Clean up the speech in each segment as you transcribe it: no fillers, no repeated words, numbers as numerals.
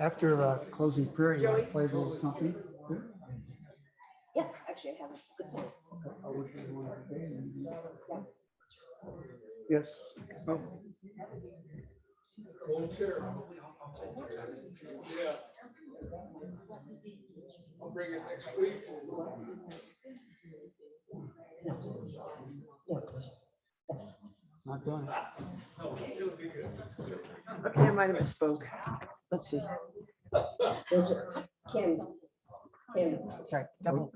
After closing prayer, you want to play a little something? Yes, actually, I have a good song. Yes. Oh. Yeah. I'll bring it next week. Not doing it. Okay, I might have misspoke. Let's see. Kim, Sorry,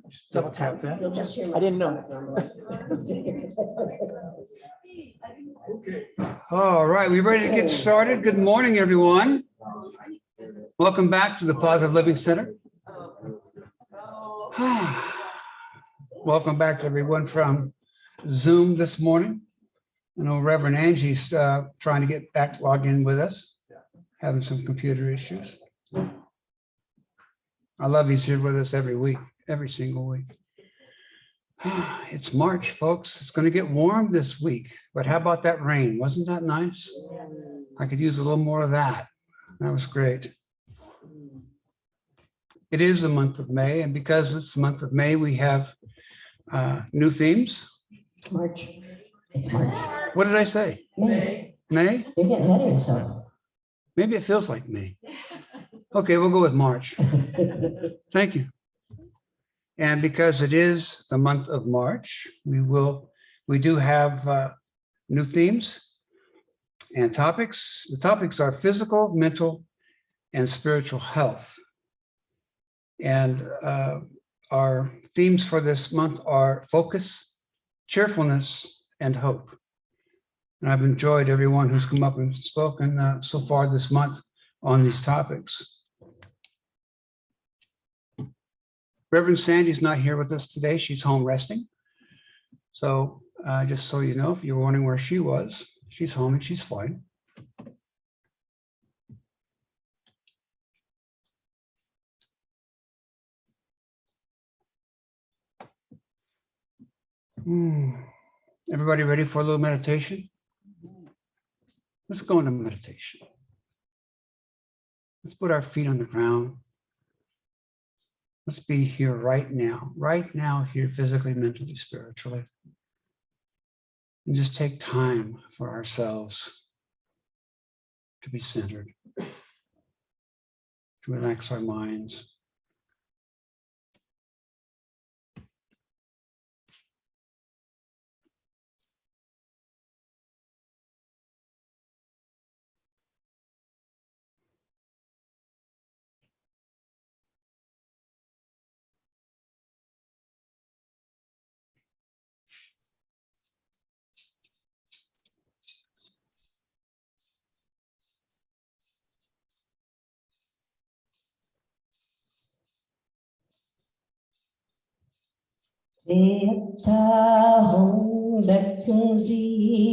Just double tap. that. you'll just hear my I didn't know. Okay. All right, we ready to get started? Good morning, everyone. Welcome back to the Positive Living Center. Welcome back to everyone from Zoom this morning. I know Reverend Angie's trying to get back, log in with us, having some computer issues. I love he's here with us every week, every single week. It's March, folks. It's going to get warm this week, but how about that rain? Wasn't that nice? I could use a little more of that. That was great. It is the month of May, and because it's the month of May, we have new themes. March. It's March. What did I say? May. May? You're getting ahead of yourself. Maybe it feels like May. Okay, we'll go with March. Thank you. And because it is the month of March, we do have new themes and topics. The topics are physical, mental, and spiritual health. And our themes for this month are focus, cheerfulness, and hope. And I've enjoyed everyone who's come up and spoken so far this month on these topics. Reverend Sandy's not here with us today. She's home resting. So just so you know, if you're wondering where she was, she's home and she's fine. Everybody ready for a little meditation? Let's go into meditation. Let's put our feet on the ground. Let's be here right now, here physically, mentally, spiritually. And just take time for ourselves to be centered, to relax our minds.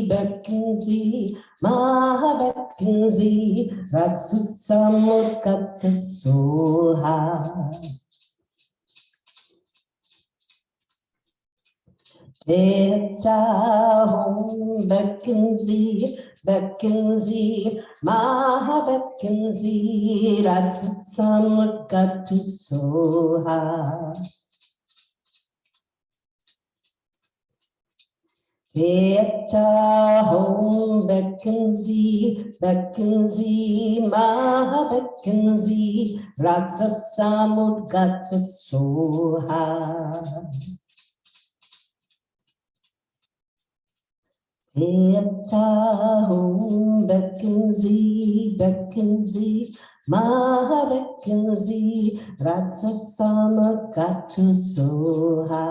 Beckenzie, Maha Beckenzie, Ratsusamurkat Soha. Beckenzie, Maha Beckenzie, Ratsusamurkat Soha. Home Beckenzie, Maha Beckenzie, Ratsasamudgat Soha. Home Beckenzie, Maha Beckenzie, Ratsasamudgat Soha.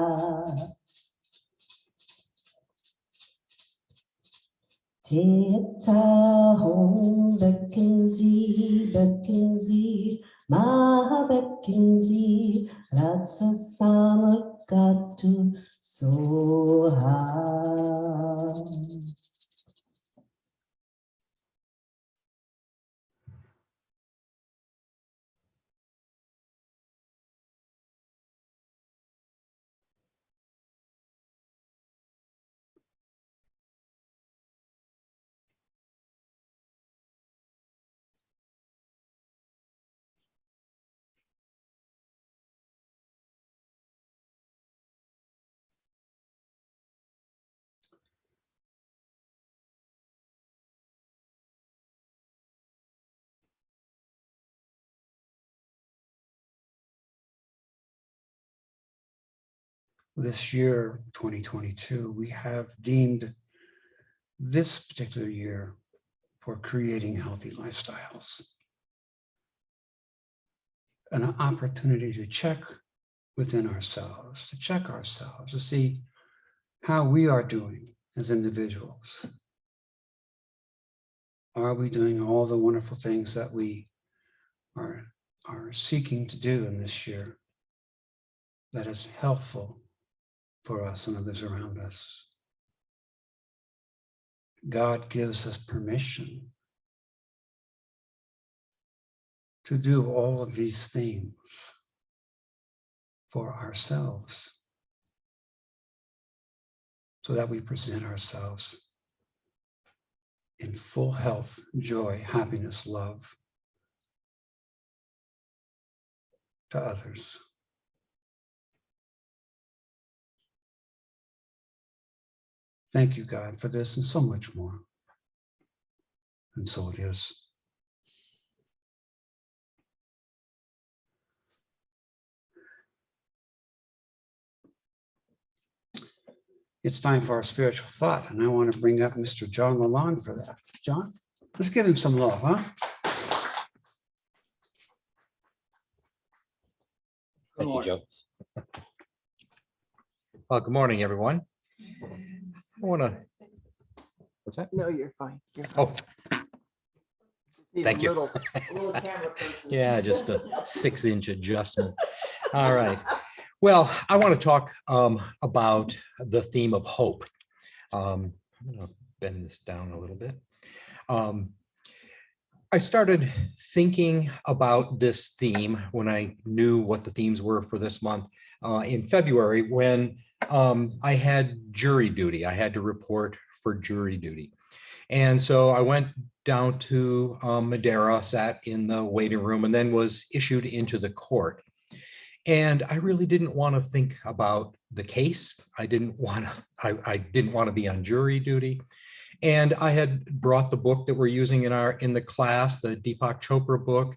Home Beckenzie, Maha Beckenzie, Ratsasamagatu Soha. this year, 2022, we have deemed this particular year for creating healthy lifestyles. An opportunity to check within ourselves, to see how we are doing as individuals. Are we doing all the wonderful things that we are seeking to do in this year that is helpful for us and others around us? God gives us permission to do all of these things for ourselves so that we present ourselves in full health, joy, happiness, love to others. Thank you, God, for this and so much more. And so it is. It's time for our spiritual thought, and I want to bring up Mr. John Lalonde for that. John, let's give him some love, huh? Thank you, Joe. Good morning, everyone. I want to. What's that? No, you're fine. You're fine. Oh, Need a thank you. little camera person. yeah, just a 6-inch adjustment. All right. Well, I want to talk about the theme of hope. I'm going to bend this down a little bit. I started thinking about this theme when I knew what the themes were for this month in February, when I had jury duty. I had to report for jury duty. And so I went down to Madeira, sat in the waiting room, and then was issued into the court. And I really didn't want to think about the case. I didn't want to be on jury duty. And I had brought the book that we're using in the class, the Deepak Chopra book.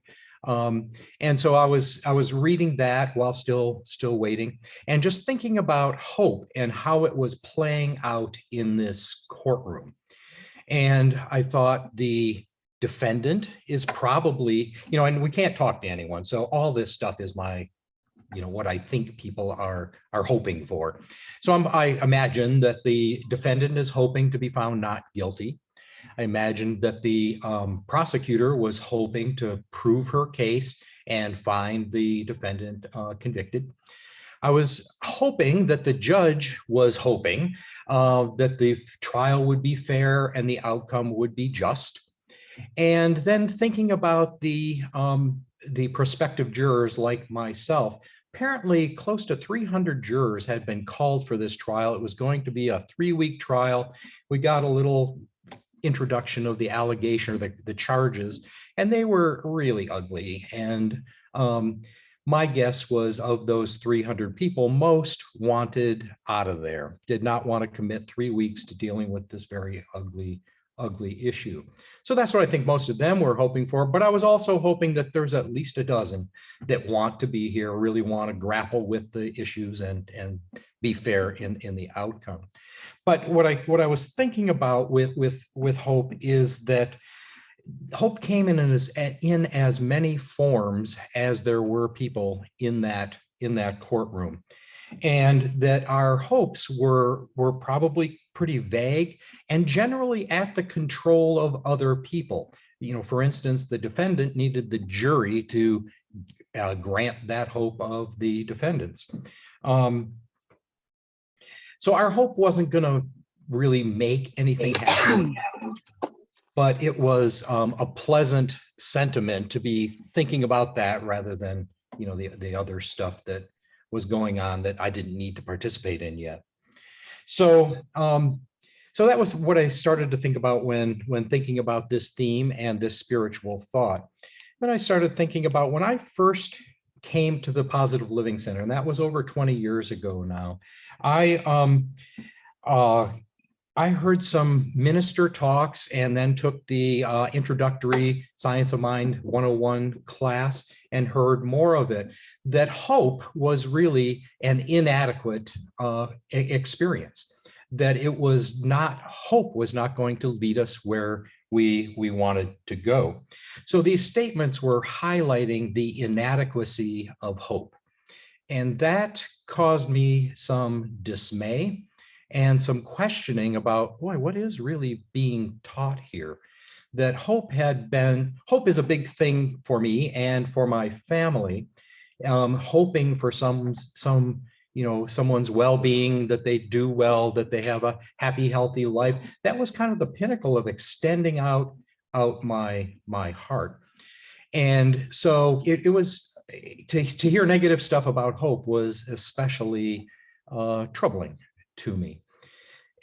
And so I was reading that while still waiting, and just thinking about hope and how it was playing out in this courtroom. And I thought the defendant is probably, and we can't talk to anyone. So all this stuff is what I think people are hoping for. So I imagine that the defendant is hoping to be found not guilty. I imagine that the prosecutor was hoping to prove her case and find the defendant convicted. I was hoping that the judge was hoping that the trial would be fair and the outcome would be just. And then thinking about the prospective jurors like myself. Apparently, close to 300 jurors had been called for this trial. It was going to be a 3-week trial. We got a little introduction of the allegation or the charges, and they were really ugly. And my guess was, of those 300 people, most wanted out of there, did not want to commit 3 weeks to dealing with this very ugly issue. So that's what I think most of them were hoping for. But I was also hoping that there's at least a dozen that want to be here, really want to grapple with the issues and be fair in the outcome. But what I was thinking about with hope is that hope came in as many forms as there were people in that courtroom, and that our hopes were probably pretty vague and generally at the control of other people. For instance, the defendant needed the jury to grant that hope of the defendants. So our hope wasn't going to really make anything happen, but it was a pleasant sentiment to be thinking about that rather than the other stuff that was going on that I didn't need to participate in yet. So that was what I started to think about when thinking about this theme and this spiritual thought. Then I started thinking about when I first came to the Positive Living Center, and that was over 20 years ago now. I I heard some minister talks and then took the introductory Science of Mind 101 class and heard more of it, that hope was really an inadequate experience, that it was not, hope was not going to lead us where we wanted to go. So these statements were highlighting the inadequacy of hope. And that caused me some dismay and some questioning about, boy, what is really being taught here? That hope is a big thing for me and for my family, hoping for someone's well-being, that they do well, that they have a happy, healthy life. That was kind of the pinnacle of extending out my heart. And so it was, to hear negative stuff about hope was especially troubling to me.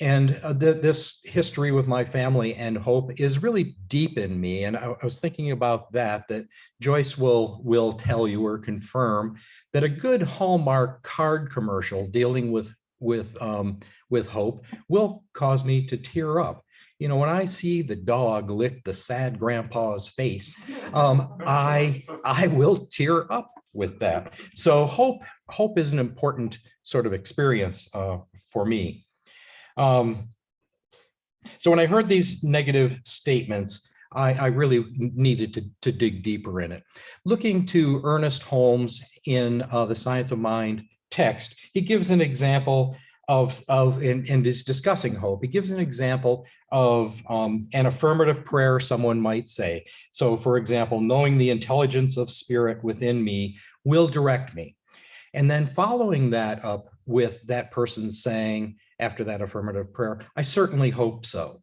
And this history with my family and hope is really deep in me. And I was thinking about that Joyce will tell you or confirm that a good Hallmark card commercial dealing with hope will cause me to tear up. You know, when I see the dog lick the sad grandpa's face, I will tear up with that. So hope is an important sort of experience for me. So when I heard these negative statements, I really needed to dig deeper in it. Looking to Ernest Holmes in the Science of Mind text, he gives an example and is discussing hope. He gives an example of an affirmative prayer someone might say. So for example, knowing the intelligence of spirit within me will direct me. And then following that up with that person saying, after that affirmative prayer, I certainly hope so.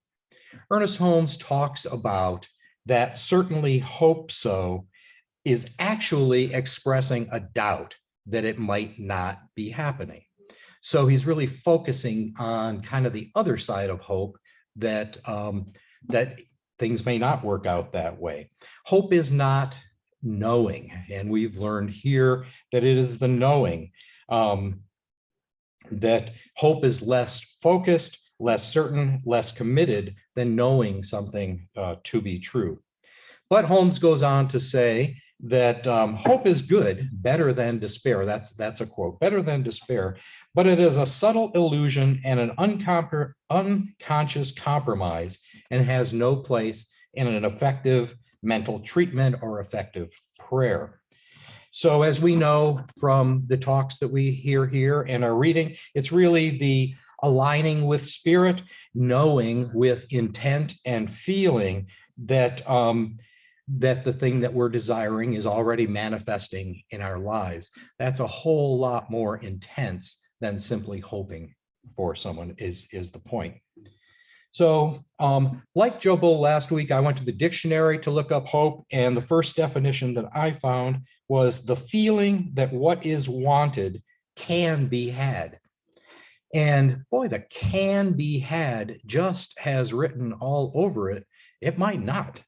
Ernest Holmes talks about that certainly hope so is actually expressing a doubt that it might not be happening. So he's really focusing on kind of the other side of hope, that that things may not work out that way. Hope is not knowing, and we've learned here that it is the knowing. That hope is less focused, less certain, less committed than knowing something to be true. But Holmes goes on to say that hope is good, better than despair. That's a quote, better than despair, but it is a subtle illusion and an unconscious compromise and has no place in an effective mental treatment or effective prayer. So as we know from the talks that we hear here and are reading, it's really the aligning with spirit, knowing with intent and feeling that that the thing that we're desiring is already manifesting in our lives. That's a whole lot more intense than simply hoping for someone is the point. So like Joe Bull last week, I went to the dictionary to look up hope, and the first definition that I found was the feeling that what is wanted can be had. And boy, the can be had just has written all over it. It might not.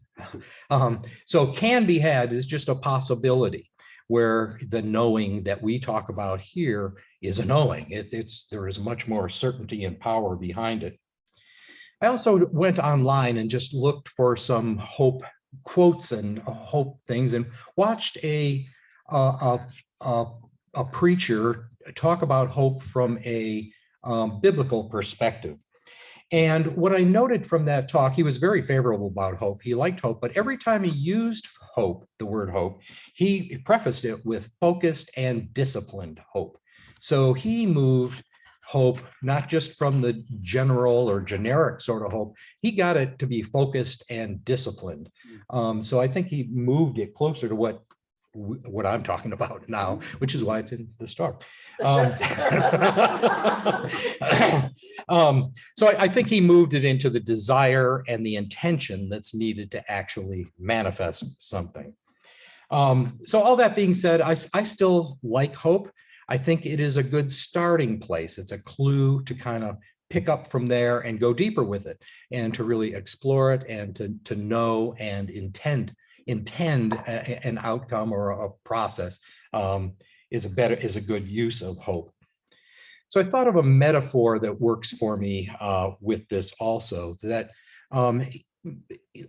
So can be had is just a possibility, where the knowing that we talk about here is a knowing. There is much more certainty and power behind it. I also went online and just looked for some hope quotes and hope things, and watched a preacher talk about hope from a biblical perspective. And what I noted from that talk, he was very favorable about hope. He liked hope, but every time he used hope, the word hope, he prefaced it with focused and disciplined hope. So he moved hope not just from the general or generic sort of hope, he got it to be focused and disciplined. So I think he moved it closer to what I'm talking about now, which is why it's in this talk. So I think he moved it into the desire and the intention that's needed to actually manifest something. So all that being said, I still like hope. I think it is a good starting place. It's a clue to kind of pick up from there and go deeper with it, and to really explore it, and to know and intend an outcome or a process is a good use of hope. So I thought of a metaphor that works for me with this also, that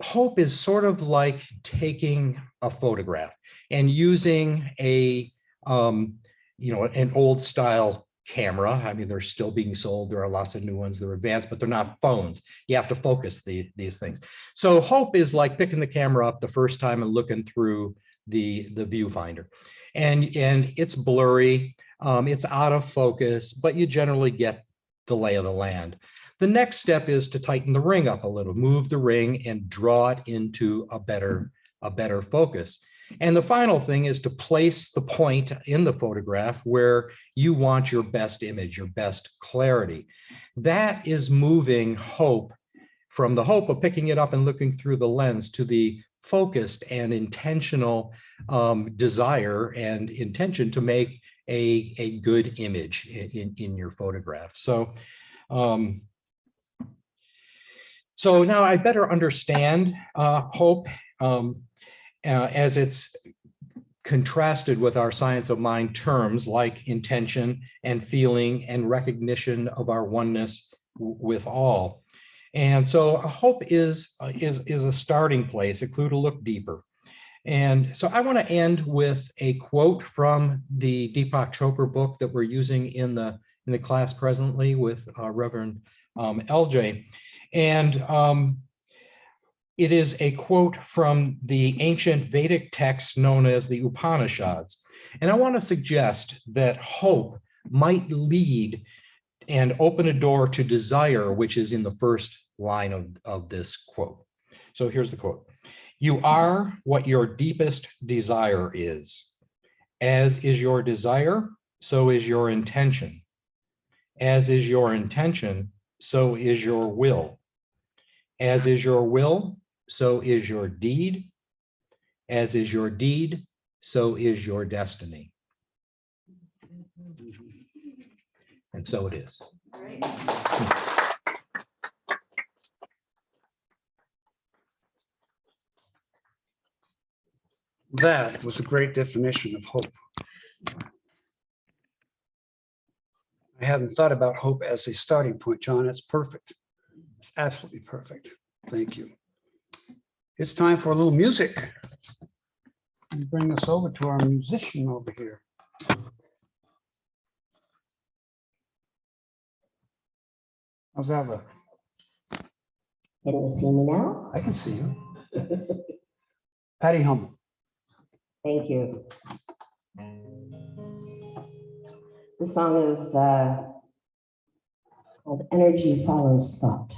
hope is sort of like taking a photograph and using a, an old style camera. I mean, they're still being sold. There are lots of new ones that are advanced, but they're not phones. You have to focus these things. So hope is like picking the camera up the first time and looking through the viewfinder. And it's blurry, it's out of focus, but you generally get the lay of the land. The next step is to tighten the ring up a little, move the ring and draw it into a better focus. And the final thing is to place the point in the photograph where you want your best image, your best clarity. That is moving hope from the hope of picking it up and looking through the lens to the focused and intentional desire and intention to make a good image in your photograph. So now I better understand hope as it's contrasted with our science of mind terms like intention and feeling and recognition of our oneness with all. And so hope is a starting place, a clue to look deeper. And so I want to end with a quote from the Deepak Chopra book that we're using in the class presently with Reverend LJ. And it is a quote from the ancient Vedic text known as the Upanishads. And I want to suggest that hope might lead and open a door to desire, which is in the first line of this quote. So here's the quote. You are what your deepest desire is. As is your desire, so is your intention. As is your intention, so is your will. As is your will, so is your deed. As is your deed, so is your destiny. And so it is. Great. That was a great definition of hope. I hadn't thought about hope as a starting point, John. It's perfect. It's absolutely perfect. Thank you. It's time for a little music. Let me bring this over to our musician over here. How's that look? Can you see me now? I can see you. Patty Hummel. Thank you. The song is called Energy Follows Thought.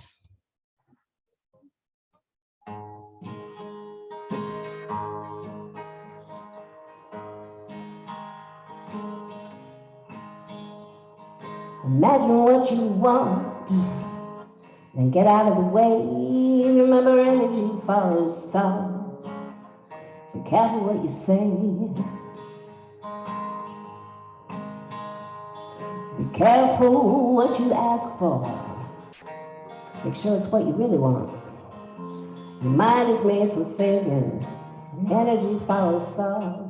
Imagine what you want and get out of the way. Remember, energy follows thought. Be careful what you say. Be careful what you ask for. Make sure it's what you really want. Your mind is made for thinking. Energy follows thought.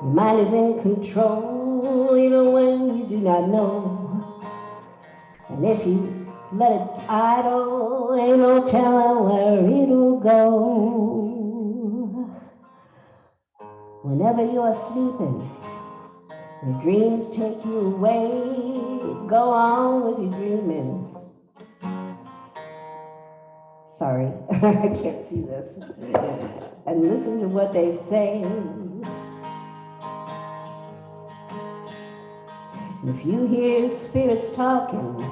Your mind is in control even when you do not know. And if you let it idle, ain't no telling where it'll go. Whenever you are sleeping, your dreams take you away. Go on with your dreaming. Sorry, I can't see this. And listen to what they say. If you hear spirits talking,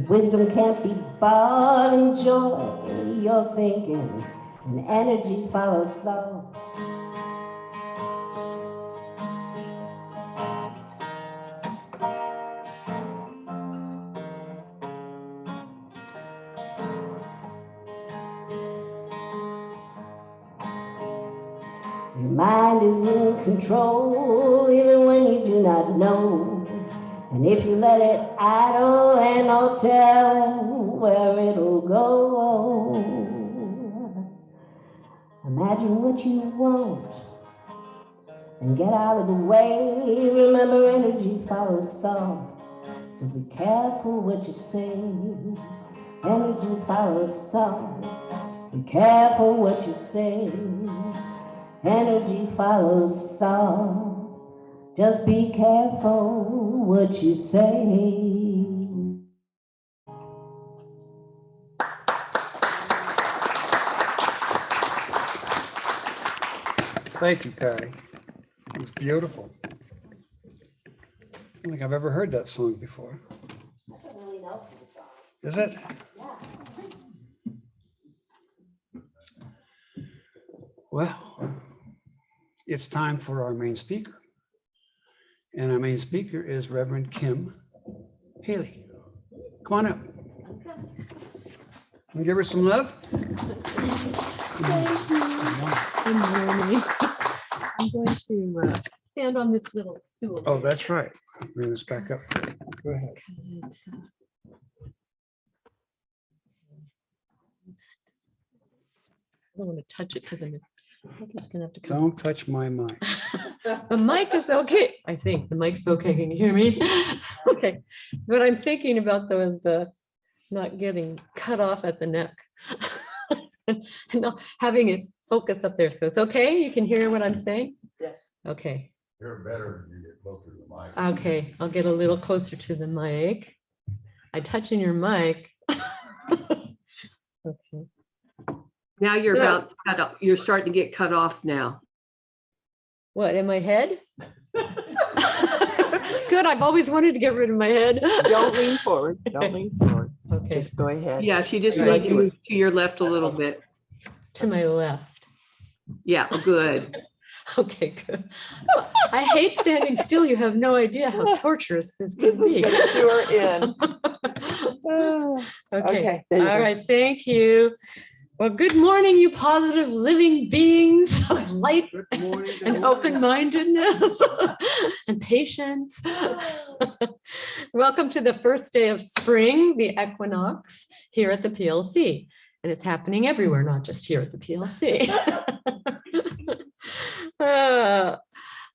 wisdom can't be bought. Enjoy your thinking, and energy follows thought. Your mind is in control even when you do not know. And if you let it idle, ain't no telling where it'll go. Imagine what you want and get out of the way. Remember, energy follows thought, so be careful what you say. Energy follows thought, be careful what you say. Energy follows thought, just be careful what you say. Thank you, Patty. It was beautiful. I don't think I've ever heard that song before. Is it? Well, it's time for our main speaker. And our main speaker is Reverend Kim Haley. Come on up. Can we give her some love? Thank you. Good morning. I'm going to stand on this little stool. Oh, that's right. Bring this back up. Go ahead. I don't want to touch it because I think it's gonna have to come. Don't touch my mic. The mic is okay. I think the mic's okay. Can you hear me? Okay. What I'm thinking about though is the not getting cut off at the neck. No, having it focus up there. So it's okay. You can hear what I'm saying? Yes. Okay. You're better if you get closer to the mic. Okay. I'll get a little closer to the mic. I touching your mic. Okay. Now you're about, cut off. You're starting to get cut off now. What, in my head? Good. I've always wanted to get rid of my head. Don't lean forward. Don't lean forward. Okay. Just go ahead. Yeah, if you just Right. maybe move to your left a little bit. To my left. Yeah, good. Okay, good. I hate standing still. You have no idea how torturous this This can is be. gonna do her in. Okay. there you All go. right. Thank you. Well, good morning, you positive living beings of light and open-mindedness and patience. Welcome to the first day of spring, the equinox here at the PLC. And it's happening everywhere, not just here at the PLC.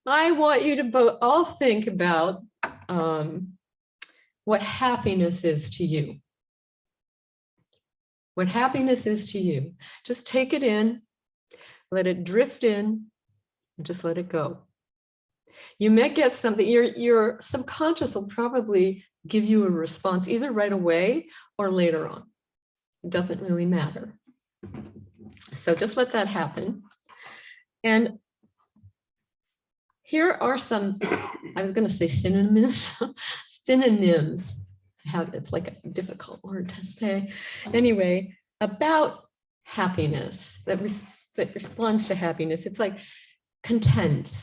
I want you to both all think about what happiness is to you. What happiness is to you. Just take it in, let it drift in, and just let it go. You may get something, your subconscious will probably give you a response either right away or later on. It doesn't really matter. So just let that happen. And here are some, I was going to say synonyms, it's like a difficult word to say. Anyway, about happiness, that responds to happiness. It's like content,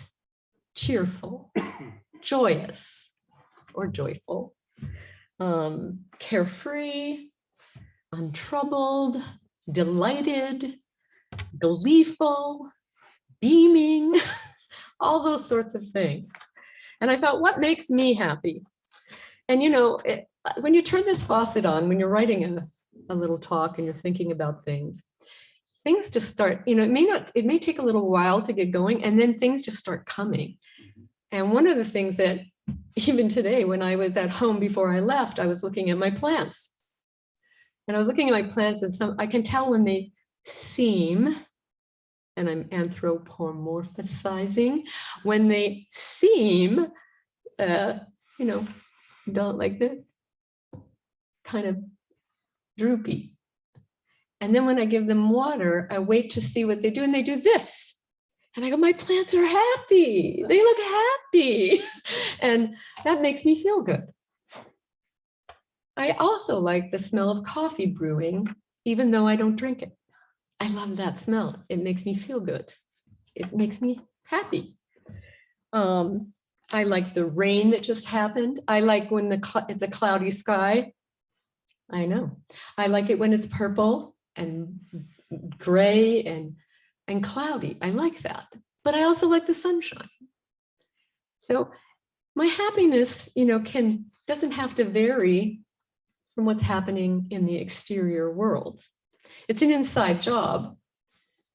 cheerful, joyous or joyful, carefree, untroubled, delighted, gleeful, beaming, all those sorts of things. And I thought, what makes me happy? And you know, when you turn this faucet on, when you're writing a little talk and you're thinking about things just start, you know, it may take a little while to get going, and then things just start coming. And one of the things that even today, when I was at home before I left, I was looking at my plants. And I was looking at my plants, and I can tell when they seem, and I'm anthropomorphizing, when they seem, you know, don't like this, kind of droopy. And then when I give them water, I wait to see what they do, and they do this. And I go, my plants are happy. They look happy. And that makes me feel good. I also like the smell of coffee brewing, even though I don't drink it. I love that smell. It makes me feel good. It makes me happy. I like the rain that just happened. I like when it's a cloudy sky. I know. I like it when it's purple and gray and cloudy. I like that. But I also like the sunshine. So my happiness, you know, doesn't have to vary from what's happening in the exterior world. It's an inside job.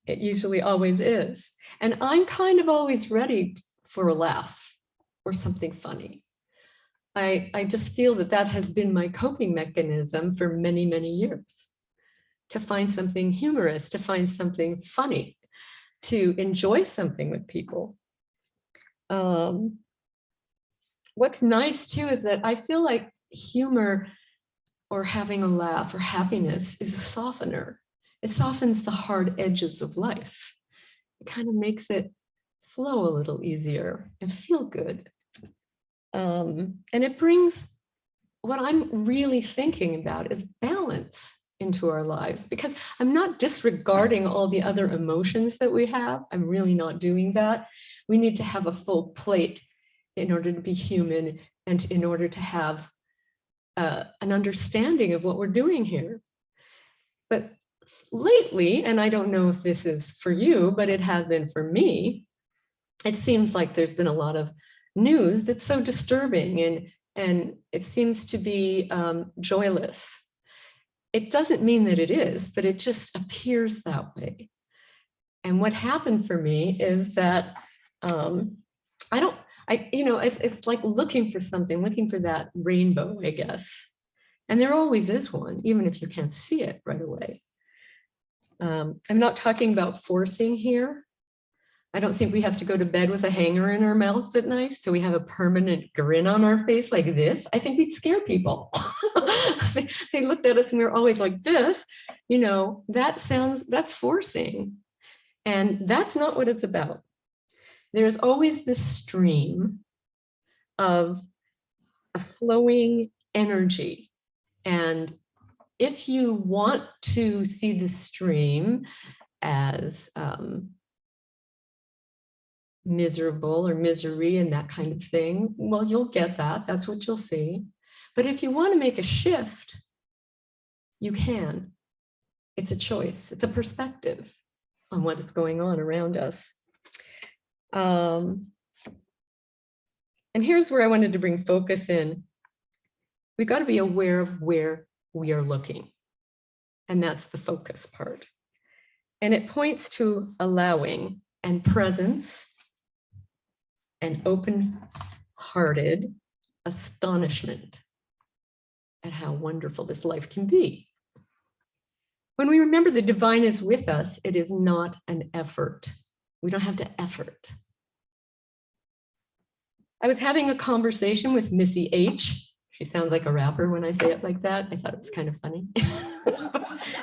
It usually always is. And I'm kind of always ready for a laugh or something funny. I just feel that that has been my coping mechanism for many, many years. To find something humorous, to find something funny, to enjoy something with people. What's nice too is that I feel like humor or having a laugh or happiness is a softener. It softens the hard edges of life. It kind of makes it flow a little easier and feel good. And it brings what I'm really thinking about is balance into our lives, because I'm not disregarding all the other emotions that we have. I'm really not doing that. We need to have a full plate in order to be human and in order to have an understanding of what we're doing here. But lately, and I don't know if this is for you, but it has been for me, it seems like there's been a lot of news that's so disturbing and it seems to be joyless. It doesn't mean that it is, but it just appears that way. And what happened for me is that it's like looking for something, looking for that rainbow, I guess. And there always is one, even if you can't see it right away. I'm not talking about forcing here. I don't think we have to go to bed with a hanger in our mouths at night, so we have a permanent grin on our face like this. I think we'd scare people. They looked at us and we were always like this. You know, that's forcing. And that's not what it's about. There's always this stream of a flowing energy. And if you want to see the stream as miserable or misery and that kind of thing, well, you'll get that. That's what you'll see. But if you want to make a shift, you can. It's a choice. It's a perspective on what is going on around us. And here's where I wanted to bring focus in. We've got to be aware of where we are looking. And that's the focus part. And it points to allowing and presence and open-hearted astonishment at how wonderful this life can be. When we remember the divine is with us, it is not an effort. We don't have to effort. I was having a conversation with Missy H. She sounds like a rapper when I say it like that. I thought it was kind of funny.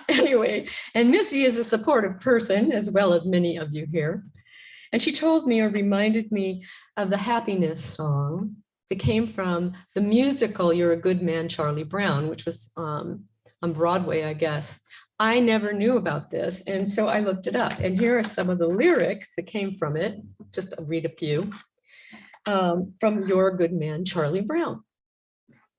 Anyway, and Missy is a supportive person, as well as many of you here. And she told me or reminded me of the happiness song that came from the musical You're a Good Man, Charlie Brown, which was on Broadway, I guess. I never knew about this, and so I looked it up. And here are some of the lyrics that came from it. Just I'll read a few. From You're a Good Man, Charlie Brown.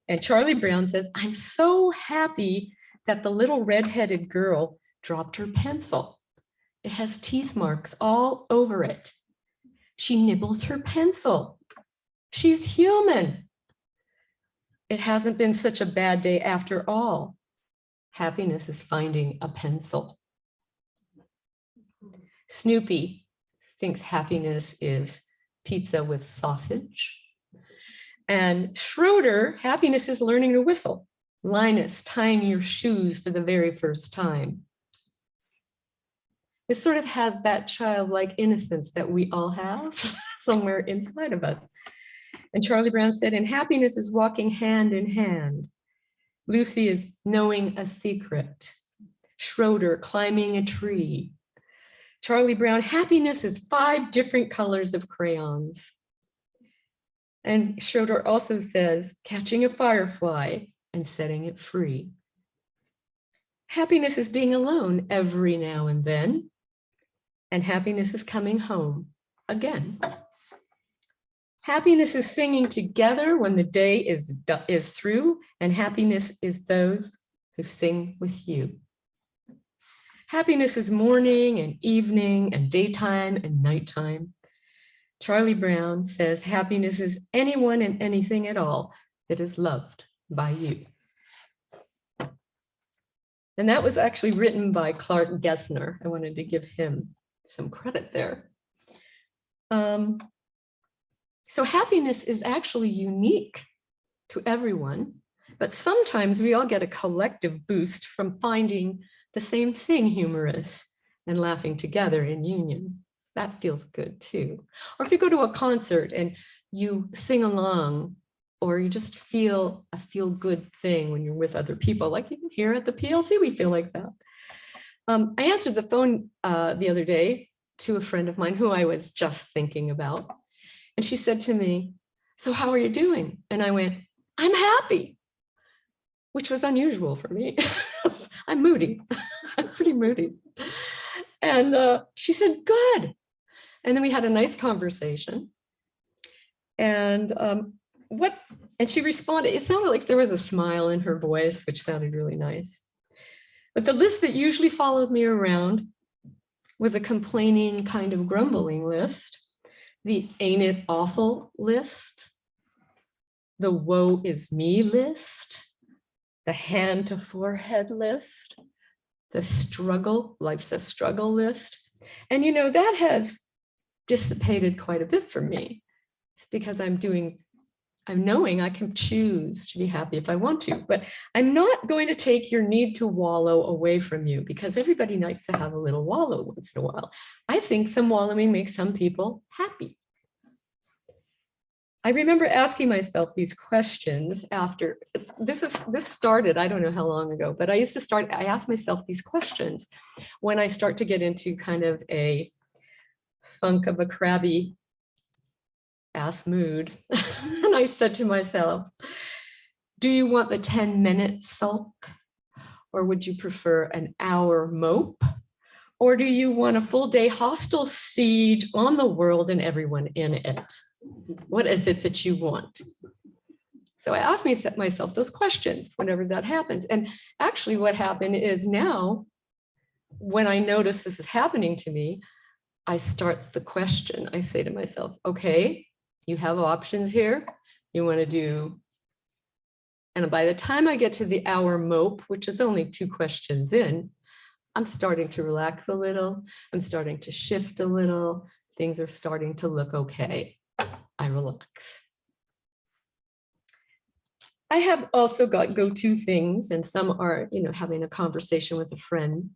And Charlie Brown says, I'm so happy that the little redheaded girl dropped her pencil. It has teeth marks all over it. She nibbles her pencil. She's human. It hasn't been such a bad day after all. Happiness is finding a pencil. Snoopy thinks happiness is pizza with sausage. And Schroeder, happiness is learning to whistle. Linus, tying your shoes for the very first time. It sort of has that childlike innocence that we all have somewhere inside of us. And Charlie Brown said, and happiness is walking hand in hand. Lucy is knowing a secret. Schroeder, climbing a tree. Charlie Brown, happiness is 5 different colors of crayons. And Schroeder also says, catching a firefly and setting it free. Happiness is being alone every now and then. And happiness is coming home again. Happiness is singing together when the day is through, and happiness is those who sing with you. Happiness is morning and evening and daytime and nighttime. Charlie Brown says happiness is anyone and anything at all that is loved by you. And that was actually written by Clark Gessner. I wanted to give him some credit there. So happiness is actually unique to everyone, but sometimes we all get a collective boost from finding the same thing humorous and laughing together in union. That feels good too. Or if you go to a concert and you sing along, or you just feel a feel-good thing when you're with other people, like even here at the PLC, we feel like that. I answered the phone the other day to a friend of mine who I was just thinking about. And she said to me, "So how are you doing?" And I went, "I'm happy," which was unusual for me. I'm moody. I'm pretty moody. And she said, "Good." And then we had a nice conversation. And and she responded, it sounded like there was a smile in her voice, which sounded really nice. But the list that usually followed me around was a complaining, kind of grumbling list, the "ain't it awful" list, the "woe is me" list, the hand to forehead list, the struggle, life's a struggle list. And you know, that has dissipated quite a bit for me because I'm knowing I can choose to be happy if I want to, but I'm not going to take your need to wallow away from you, because everybody likes to have a little wallow once in a while. I think some wallowing makes some people happy. I remember asking myself these questions after this started, I don't know how long ago, but I asked myself these questions when I start to get into kind of a funk of a crabby ass mood. And I said to myself, do you want the 10-minute sulk? Or would you prefer an hour mope? Or do you want a full day hostile siege on the world and everyone in it? What is it that you want? So I asked myself those questions whenever that happens. And actually what happened is now, when I notice this is happening to me, I start the question. I say to myself, okay, you have options here. You want to do, and by the time I get to the hour mope, which is only 2 questions in, I'm starting to relax a little. I'm starting to shift a little. Things are starting to look okay. I relax. I have also got go-to things, and some are, you know, having a conversation with a friend,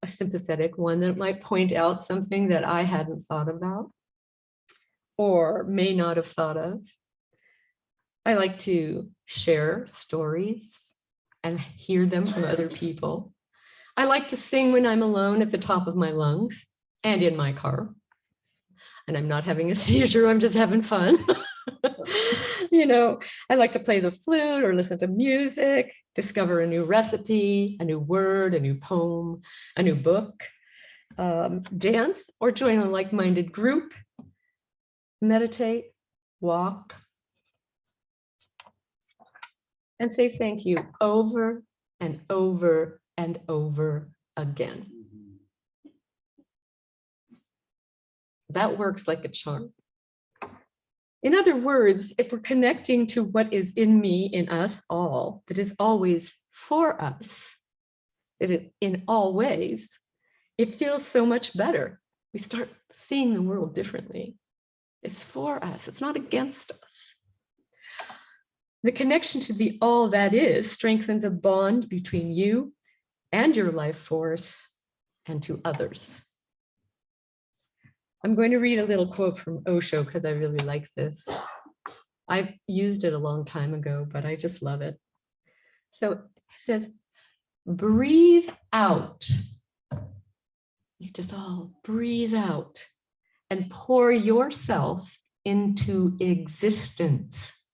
a sympathetic one that might point out something that I hadn't thought about or may not have thought of. I like to share stories and hear them from other people. I like to sing when I'm alone at the top of my lungs and in my car. And I'm not having a seizure, I'm just having fun. You know, I like to play the flute or listen to music, discover a new recipe, a new word, a new poem, a new book, dance, or join a like-minded group, meditate, walk, and say thank you over and over and over again. That works like a charm. In other words, if we're connecting to what is in me, in us all, that is always for us, that it, in all ways, it feels so much better. We start seeing the world differently. It's for us, it's not against us. The connection to the all that is strengthens a bond between you and your life force and to others. I'm going to read a little quote from Osho because I really like this. I've used it a long time ago, but I just love it. So it says, breathe out. You just all breathe out and pour yourself into existence.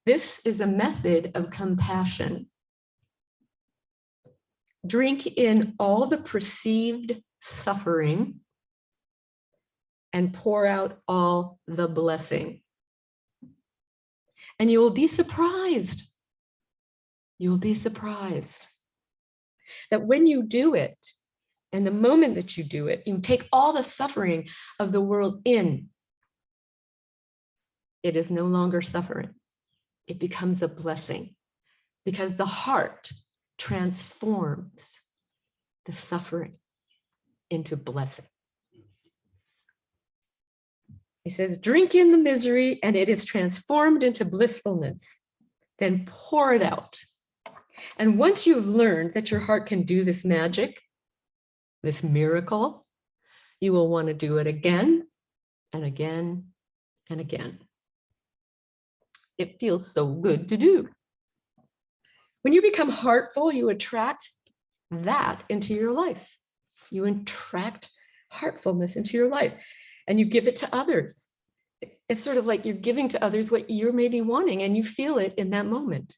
This is a method of compassion. Drink in all the perceived suffering and pour out all the blessing. And you will be surprised. You will be surprised that when you do it, and the moment that you do it, you take all the suffering of the world in. It is no longer suffering. It becomes a blessing because the heart transforms the suffering into blessing. He says, drink in the misery and it is transformed into blissfulness. Then pour it out. And once you've learned that your heart can do this magic, this miracle, you will want to do it again and again and again. It feels so good to do. When you become heartful, you attract that into your life. You attract heartfulness into your life and you give it to others. It's sort of like you're giving to others what you're maybe wanting and you feel it in that moment.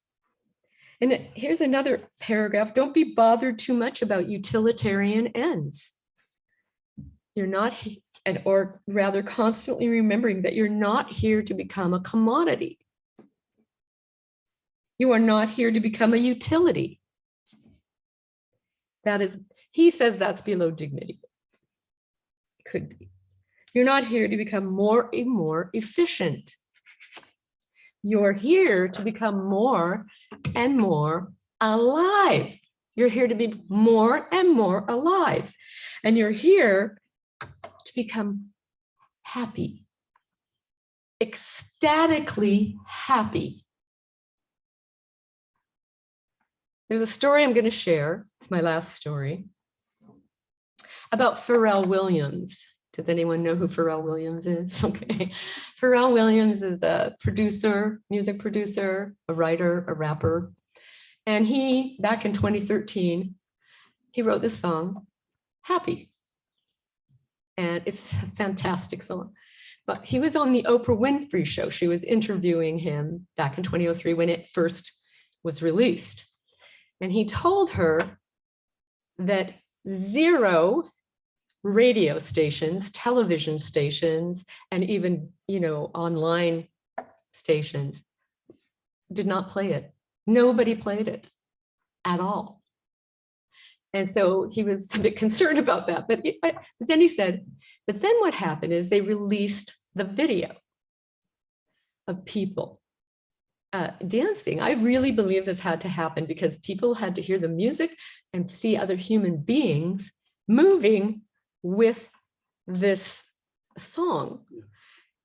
And here's another paragraph. Don't be bothered too much about utilitarian ends. You're not, or rather constantly remembering that you're not here to become a commodity. You are not here to become a utility. That is, he says that's below dignity. Could be. You're not here to become more and more efficient. You're here to become more and more alive. You're here to be more and more alive. And you're here to become happy, ecstatically happy. There's a story I'm going to share. It's my last story about Pharrell Williams. Does anyone know who Pharrell Williams is? Okay. Pharrell Williams is a producer, music producer, a writer, a rapper. And he, back in 2013, he wrote this song, Happy. And it's a fantastic song. But he was on the Oprah Winfrey show. She was interviewing him back in 2003 when it first was released. And he told her that 0 radio stations, television stations, and even, online stations did not play it. Nobody played it at all. And so he was a bit concerned about that. But then he said, but then what happened is they released the video of people dancing. I really believe this had to happen because people had to hear the music and see other human beings moving with this song.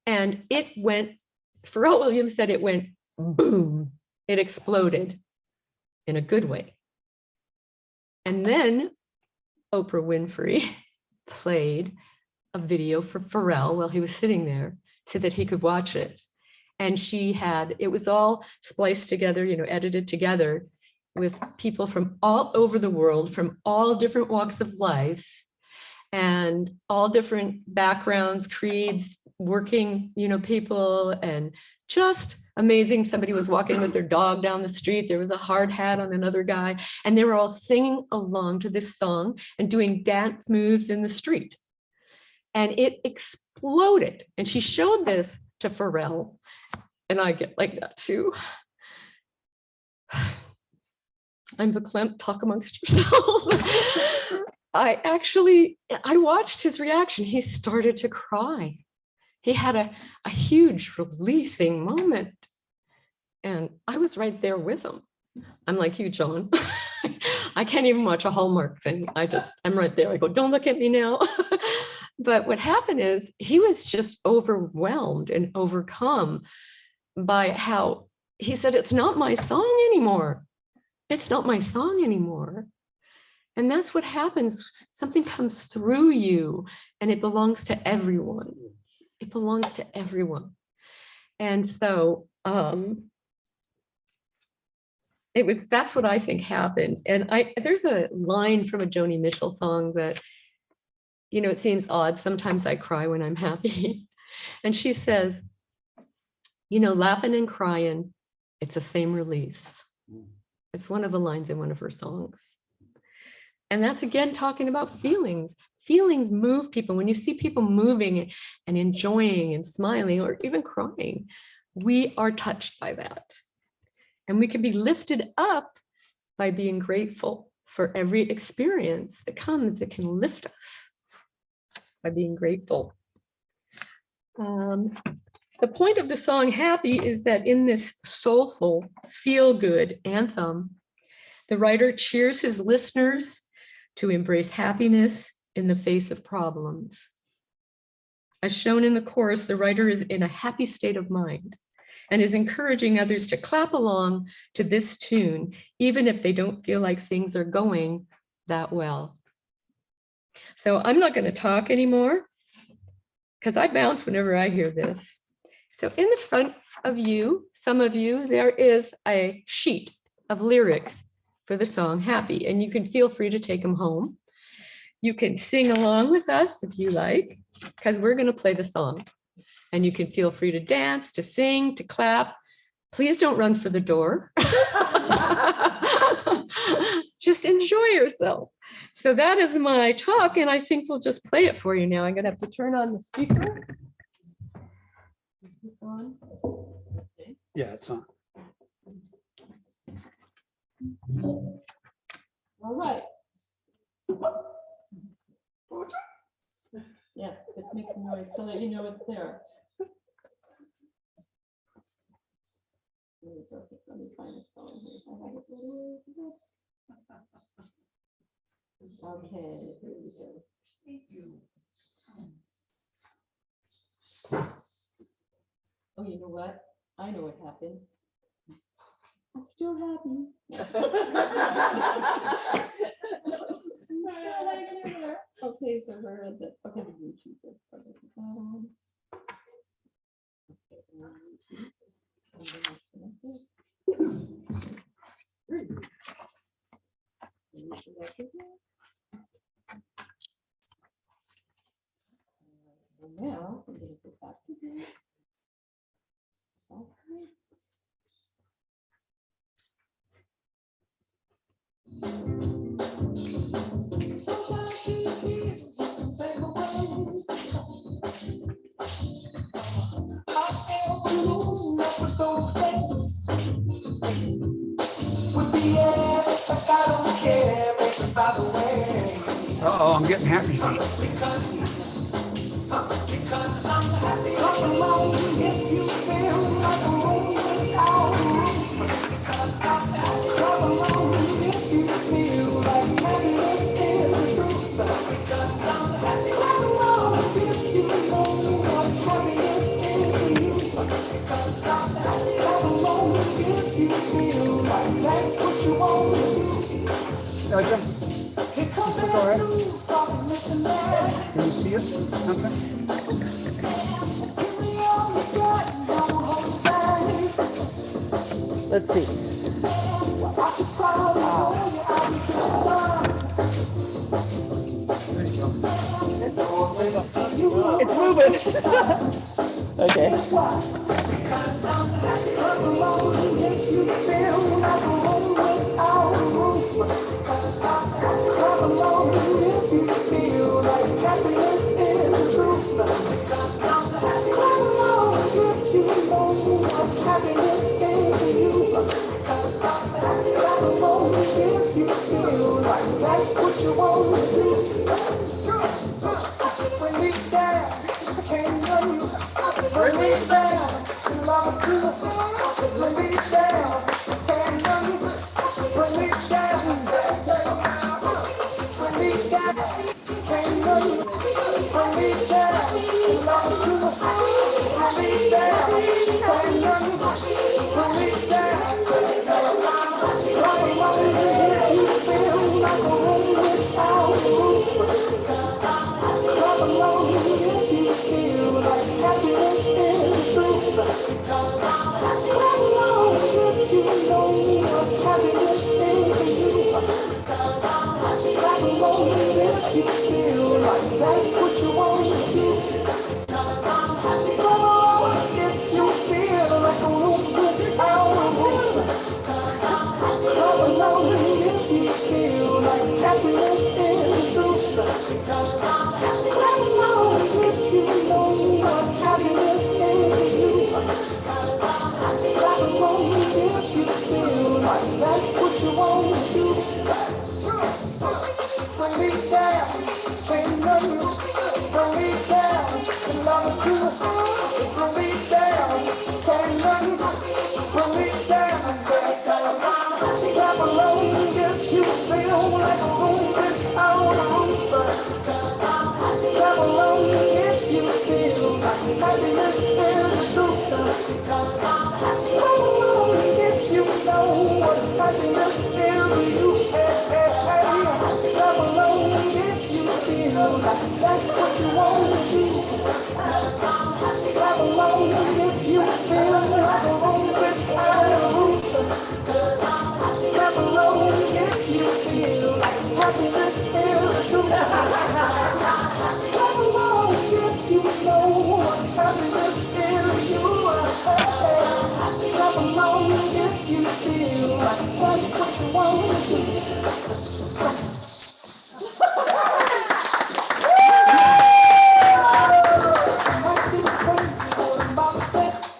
And it went, Pharrell Williams said it went boom, it exploded in a good way. And then Oprah Winfrey played a video for Pharrell while he was sitting there so that he could watch it. And it was all spliced together, edited together with people from all over the world, from all different walks of life and all different backgrounds, creeds, working, people, and just amazing. Somebody was walking with their dog down the street. There was a hard hat on another guy, and they were all singing along to this song and doing dance moves in the street. And it exploded. And she showed this to Pharrell, and I get like that too. I'm verklempt, talk amongst yourselves. I watched his reaction. He started to cry. He had a huge releasing moment. And I was right there with him. I'm like you, John. I can't even watch a Hallmark thing. I'm right there. I go, don't look at me now. But what happened is he was just overwhelmed and overcome by how he said, it's not my song anymore. It's not my song anymore. And that's what happens. Something comes through you and it belongs to everyone. It belongs to everyone. And so that's what I think happened. And there's a line from a Joni Mitchell song that, it seems odd. Sometimes I cry when I'm happy. And she says, laughing and crying, it's the same release. It's one of the lines in one of her songs. And that's again talking about feelings. Feelings move people. When you see people moving and enjoying and smiling or even crying, we are touched by that. And we can be lifted up by being grateful for every experience that comes that can lift us by being grateful. The point of the song Happy is that in this soulful, feel-good anthem, the writer cheers his listeners to embrace happiness in the face of problems. As shown in the chorus, the writer is in a happy state of mind and is encouraging others to clap along to this tune, even if they don't feel like things are going that well. So I'm not going to talk anymore because I bounce whenever I hear this. So in the front of you, some of you, there is a sheet of lyrics for the song Happy, and you can feel free to take them home. You can sing along with us if you like, because we're going to play the song. And you can feel free to dance, to sing, to clap. Please don't run for the door. Just enjoy yourself. So that is my talk, and I think we'll just play it for you now. I'm going to have to turn on the speaker. Yeah, it's on. All right. Yeah, let's make some noise so that you know it's there. Let me find the song here. Okay, here we go. Oh, you know what? I know what happened. I'm still happy. Okay, so where is it? Okay, the YouTube. Now, I'm going to go back to here. Okay. Uh-oh, I'm getting happy feet. Jump. All right. Can you see it? Okay. Let's see. It's moving. Okay. Bring me down,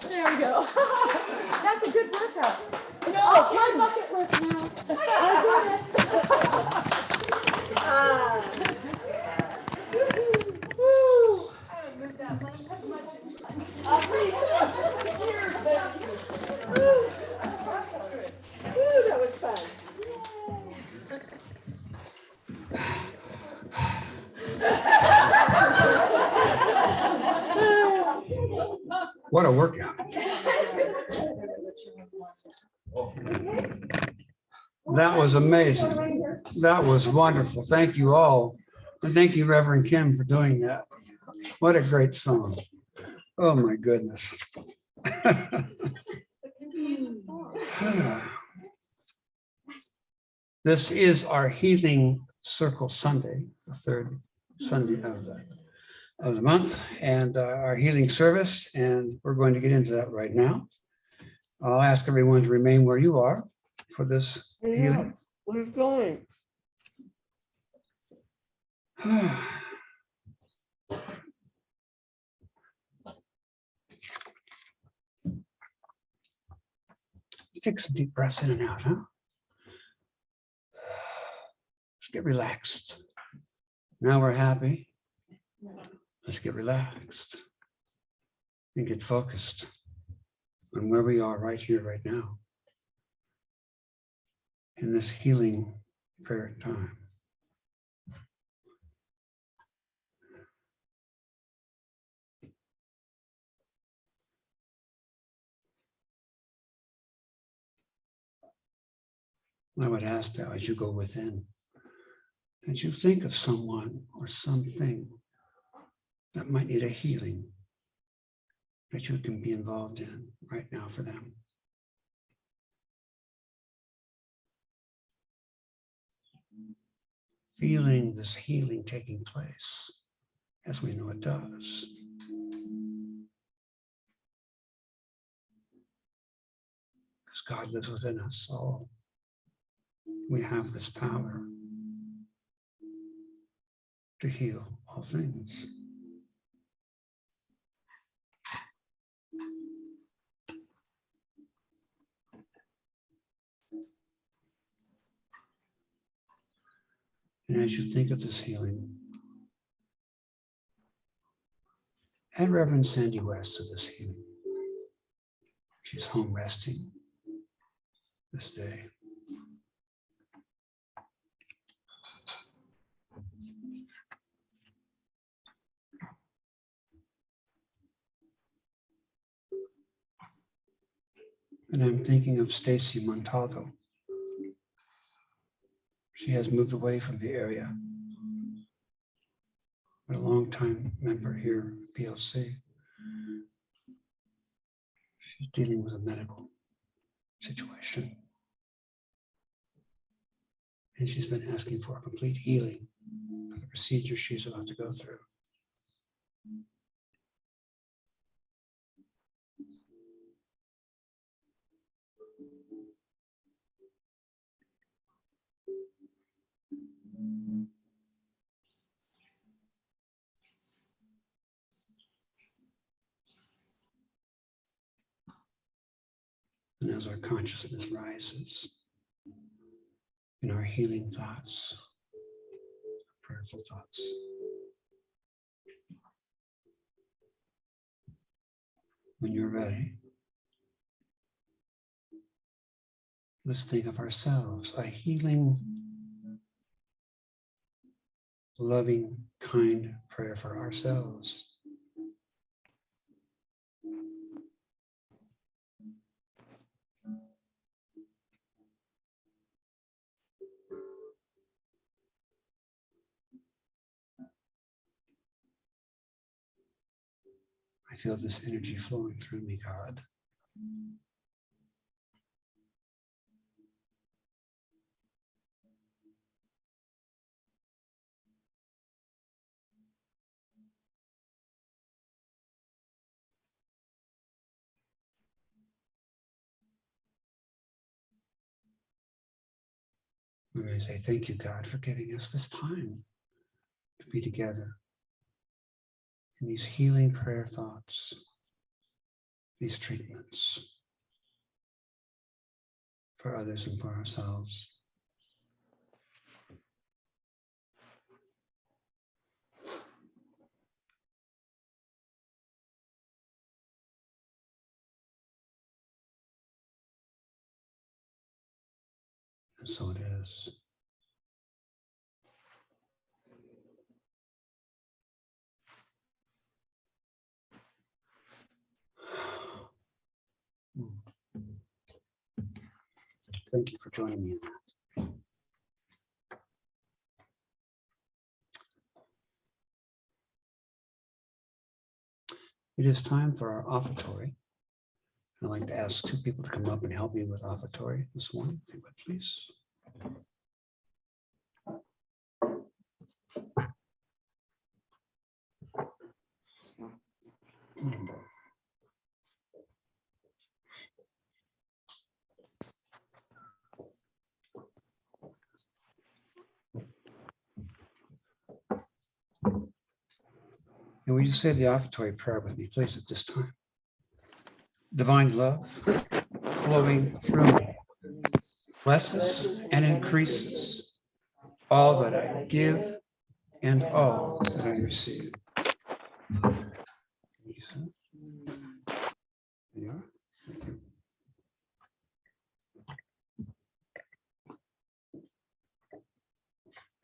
There we go. That's a good workout. It's off my bucket list now. I did it. Woo. I haven't moved that That was fun. What a workout. That was amazing. That was wonderful. Thank you all. And thank you, Reverend Kim, for doing that. What a great song. Oh, my goodness. This is our Healing Circle Sunday, the third Sunday of the month, and our healing service, and we're going to get into that right now. I'll ask everyone to remain where you are for this healing. We're going. Let's take some deep breaths in and out, huh? Let's get relaxed. Now we're happy. Let's get relaxed and get focused on where we are right here, right now, in this healing prayer time. I would ask that as you go within, that you think of someone or something that might need a healing that you can be involved in right now for them. Feeling this healing taking place as we know it does. Because God lives within us all. We have this power to heal all things. And as you think of this healing, add Reverend Sandy West to this healing. She's home resting this day. And I'm thinking of Stacy Montalvo. She has moved away from the area, but a longtime member here at PLC. She's dealing with a medical situation. And she's been asking for a complete healing for the procedure she's about to go through. And as our consciousness rises in our healing thoughts, prayerful thoughts, When you're ready, let's think of ourselves, a healing, loving, kind prayer for ourselves. I feel this energy flowing through me, God. I'm going to say, thank you, God, for giving us this time to be together in these healing prayer thoughts, these treatments for others and for ourselves. And so it is. Thank you for joining me in that. It is time for our offertory. I'd like to ask two people to come up and help me with offertory this morning, if you would, please. And will you say the offertory prayer with me, please, at this time? Divine love flowing through me blesses and increases all that I give and all that I receive. Lisa. There you are. Thank you.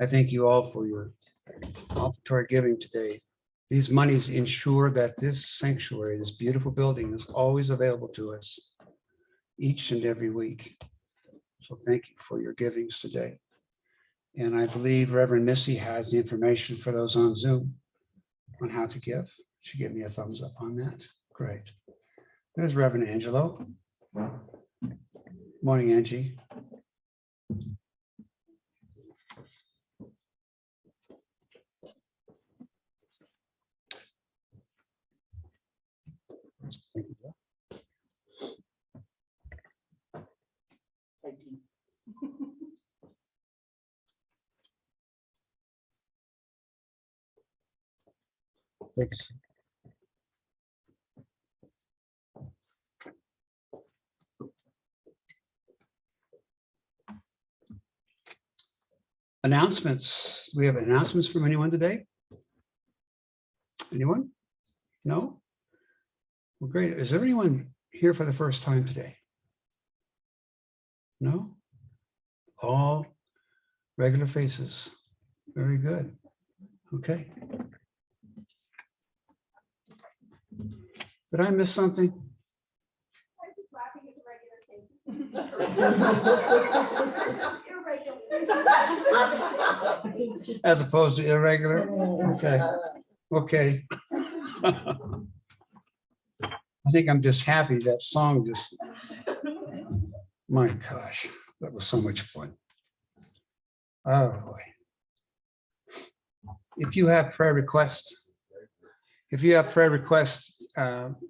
I thank you all for your offertory giving today. These monies ensure that this sanctuary, this beautiful building, is always available to us each and every week. So thank you for your givings today. And I believe Reverend Missy has the information for those on Zoom on how to give. She gave me a thumbs up on that. Great. There's Reverend Angelo. Morning, Angie. Thank you, Jeff. Thanks. Announcements. We have announcements from anyone today? Anyone? No? Well, great. Is everyone here for the first time today? No? All regular faces. Very good. Okay. Did I miss something? I'm just laughing at the regular things. As opposed to irregular? Okay. Okay. I think I'm just happy that song just, my gosh, that was so much fun. Oh boy. If you have prayer requests,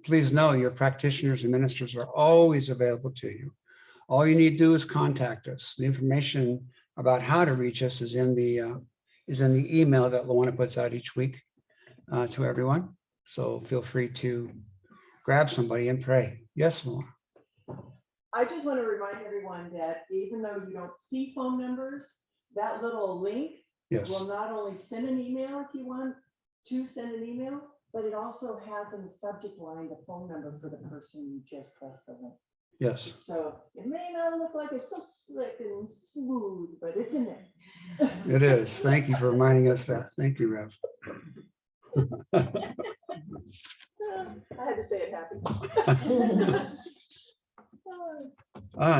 please know your practitioners and ministers are always available to you. All you need to do is contact us. The information about how to reach us is in the email that Luana puts out each week to everyone. So feel free to grab somebody and pray. Yes, Luana. I just want to remind everyone that even though you don't see phone numbers, that little link Yes. will not only send an email if you want to send an email, but it also has in the subject line the phone number for the person you just pressed the link. Yes. So it may not look like it's so slick and smooth, but it's in there. It is. Thank you for reminding us that. Thank you, Rev. I had to say it happy.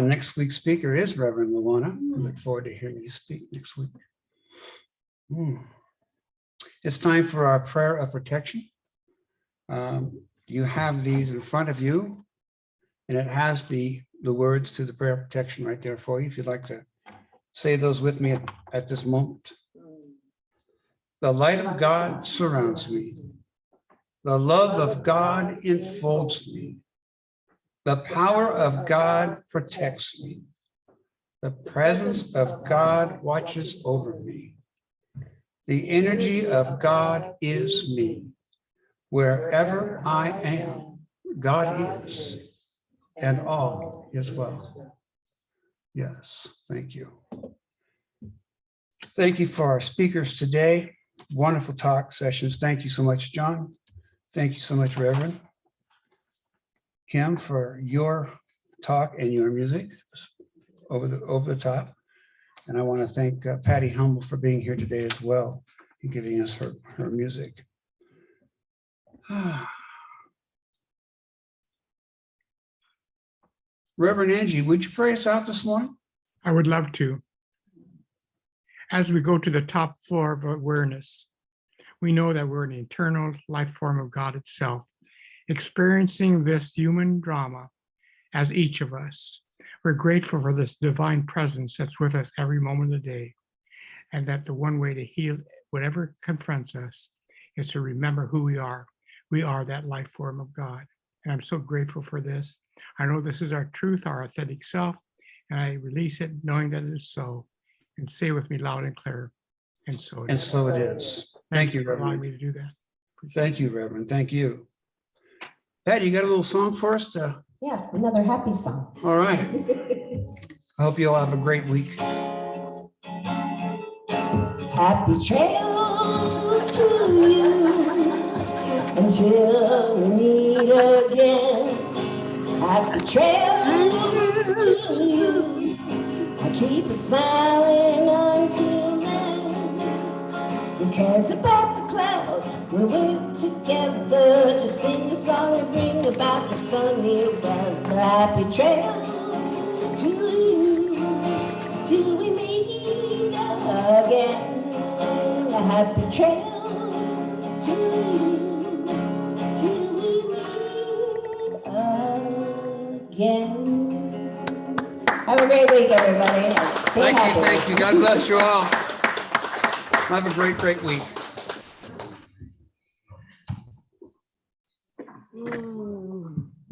Next week's speaker is Reverend Luana. I look forward to hearing you speak next week. It's time for our prayer of protection. You have these in front of you, and it has the words to the prayer of protection right there for you. If you'd like to say those with me at this moment. The light of God surrounds me. The love of God enfolds me. The power of God protects me. The presence of God watches over me. The energy of God is me. Wherever I am, God is, and all is well. Yes, thank you. Thank you for our speakers today. Wonderful talk sessions. Thank you so much, John. Thank you so much, Reverend Kim, for your talk and your music over the top. And I want to thank Patty Humble for being here today as well and giving us her music. Reverend Angie, would you pray us out this morning? I would love to. As we go to the top floor of awareness, we know that we're an eternal life form of God itself, experiencing this human drama as each of us. We're grateful for this divine presence that's with us every moment of the day, and that the one way to heal whatever confronts us is to remember who we are. We are that life form of God. And I'm so grateful for this. I know this is our truth, our authentic self, and I release it knowing that it is so. And say with me loud and clear, and so it And is. so it is. Thank you, for allowing Reverend. me to do that. Thank you, Reverend. Thank you. Patty, you got a little song for us? Yeah, another happy song. All right. I hope you all have a great week. Happy trails to you until we meet again. Happy trails to you. I keep smiling until then. Because above the clouds we'll work together to sing a song and bring about the sunny weather. Happy trails to you till we meet again. Happy trails to you till we meet again. Have a great week, everybody. And stay happy. Thank you. God bless you all. Have a great, great week.